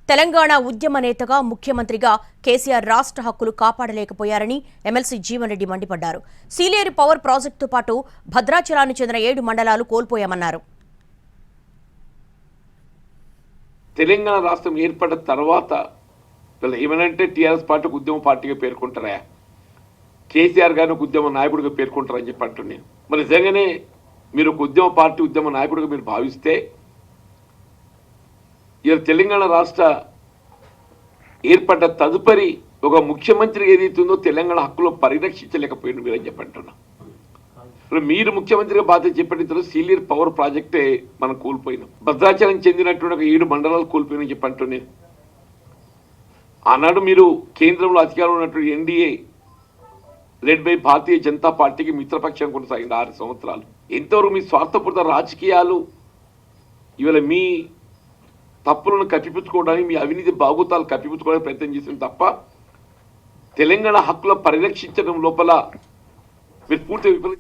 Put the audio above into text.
తెలంగాణ ఉద్యమ నేతగా ముఖ్యమంత్రిగా కేసీఆర్ రాష్ట్ర హక్కులు కాపాడలేకపోయారని ఎమ్మెల్సీ జీవన్ రెడ్డి మండిపడ్డారు. సీలేరు పవర్ ప్రాజెక్టుతో పాటు భద్రాచలానికి చెందిన 7 మండలాలు కోల్పోయామన్నారు. తెలంగాణ రాష్ట్రం ఏర్పడిన తర్వాత ఏమనంటే టీఆర్ఎస్ పార్టీకి ఉద్యమ పార్టీగా పేర్కొంటారా, కేసీఆర్ గారిని ఒక ఉద్యమ నాయకుడిగా పేర్కొంటారని చెప్పి అంటున్నాను. మరి నిజంగానే మీరు ఒక ఉద్యమ పార్టీ ఉద్యమ నాయకుడిగా మీరు భావిస్తే ఇలా తెలంగాణ రాష్ట్ర ఏర్పడ్డ తదుపరి ఒక ముఖ్యమంత్రి ఏదైతుందో తెలంగాణ హక్కులు పరిరక్షించలేకపోయింది మీరని చెప్పంటున్నా. మీరు ముఖ్యమంత్రిగా బాధ్యత చెప్పిన తర్వాత సీలేరు పవర్ ప్రాజెక్టే మనం కోల్పోయినాం. భద్రాచలం చెందినటువంటి ఒక 7 మండలాలు కోల్పోయినని చెప్పంటున్నాను. ఆనాడు మీరు కేంద్రంలో అధికారంలో ఉన్నటువంటి NDA led by Bharatiya Janata పార్టీకి మిత్రపక్షం కొనసాగింది 6 సంవత్సరాలు. ఎంతవరకు మీ స్వార్థపూరిత రాజకీయాలు ఇవాళ మీ తప్పులను కప్పిపుచ్చుకోవడానికి, మీ అవినీతి బాగోతాలు కప్పిపుచ్చుకోవడానికి ప్రయత్నం చేసింది తప్ప తెలంగాణ హక్కుల పరిరక్షించడం లోపల మీరు పూర్తి విఫలం.